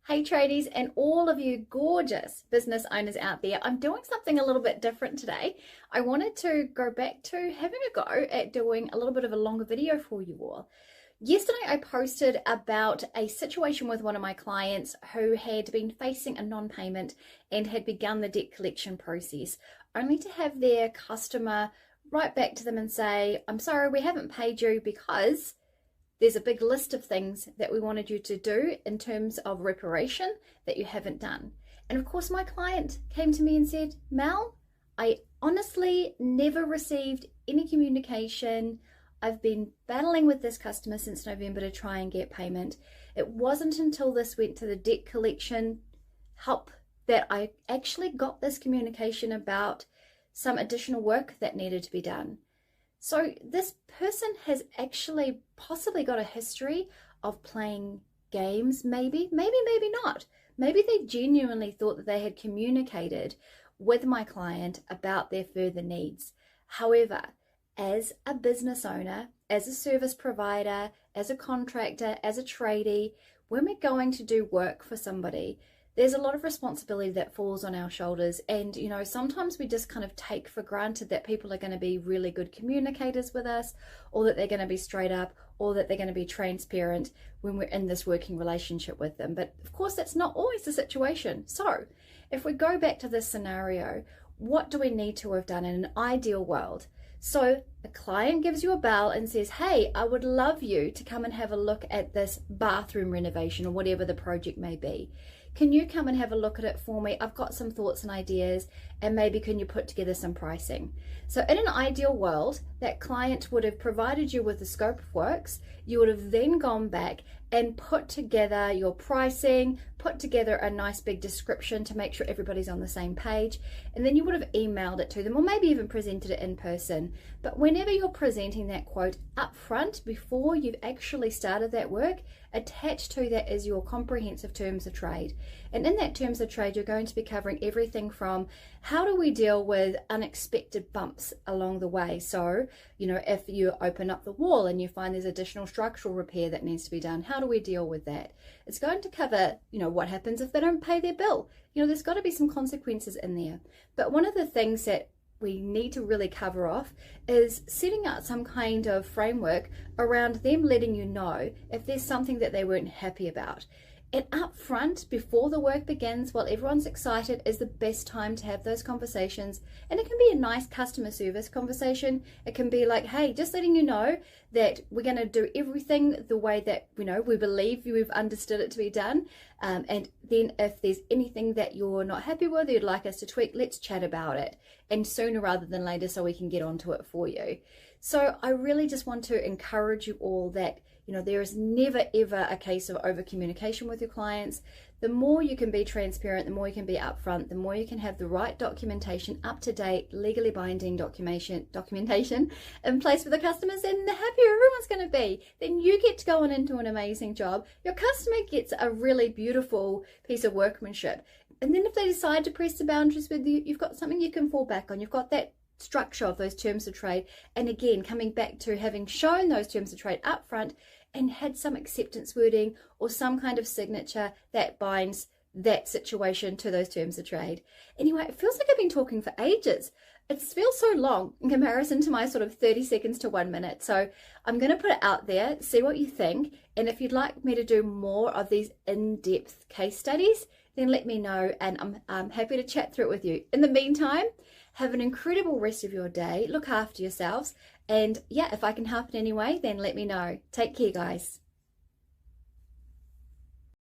Hey tradies and all of you gorgeous business owners out there. I'm doing something a little bit different today. I wanted to go back to having a go at doing a little bit of a longer video for you all. Yesterday I posted about a situation with one of my clients who had been facing a non-payment and had begun the debt collection process, only to have their customer write back to them and say, "I'm sorry, we haven't paid you because there's a big list of things that we wanted you to do in terms of reparation that you haven't done." And of course, my client came to me and said, "Mel, I honestly never received any communication. I've been battling with this customer since November to try and get payment. It wasn't until this went to the debt collection help that I actually got this communication about some additional work that needed to be done." So this person has actually possibly got a history of playing games, maybe not. Maybe they genuinely thought that they had communicated with my client about their further needs. However, as a business owner, as a service provider, as a contractor, as a tradie, when we're going to do work for somebody, there's a lot of responsibility that falls on our shoulders. And, sometimes we just kind of take for granted that people are going to be really good communicators with us, or that they're going to be straight up, or that they're going to be transparent when we're in this working relationship with them. But of course, that's not always the situation. So if we go back to this scenario, what do we need to have done in an ideal world? So a client gives you a bell and says, "Hey, I would love you to come and have a look at this bathroom renovation," or whatever the project may be. "Can you come and have a look at it for me? I've got some thoughts and ideas, and maybe can you put together some pricing?" So in an ideal world, that client would have provided you with the scope of works. You would have then gone back and put together your pricing, put together a nice big description to make sure everybody's on the same page, and then you would have emailed it to them, or maybe even presented it in person. But whenever you're presenting that quote up front, before you've actually started that work, attached to that is your comprehensive terms of trade. And in that terms of trade, you're going to be covering everything from how do we deal with unexpected bumps along the way. So, if you open up the wall and you find there's additional structural repair that needs to be done, how do we deal with that? It's going to cover, what happens if they don't pay their bill. There's got to be some consequences in there. But one of the things that we need to really cover off is setting out some kind of framework around them letting you know if there's something that they weren't happy about. And up front, before the work begins, while everyone's excited, is the best time to have those conversations. And it can be a nice customer service conversation. It can be like, "Hey, just letting you know that we're going to do everything the way that, we believe we've understood it to be done. And then if there's anything that you're not happy with, you'd like us to tweak, let's chat about it. And sooner rather than later, so we can get onto it for you." So I really just want to encourage you all that there is never ever a case of over communication with your clients. The more you can be transparent, the more you can be upfront, the more you can have the right documentation, up to date, legally binding documentation in place for the customers, and the happier everyone's going to be. Then you get to go on into an amazing job. Your customer gets a really beautiful piece of workmanship. And then if they decide to press the boundaries with you, you've got something you can fall back on. You've got that structure of those terms of trade. And again, coming back to having shown those terms of trade up front and had some acceptance wording or some kind of signature that binds that situation to those terms of trade. Anyway, it feels like I've been talking for ages. It feels so long in comparison to my sort of 30 seconds to 1 minute. So I'm going to put it out there, see what you think. And if you'd like me to do more of these in-depth case studies, then let me know, and I'm happy to chat through it with you. In the meantime, have an incredible rest of your day. Look after yourselves. And yeah, if I can help in any way, then let me know. Take care, guys.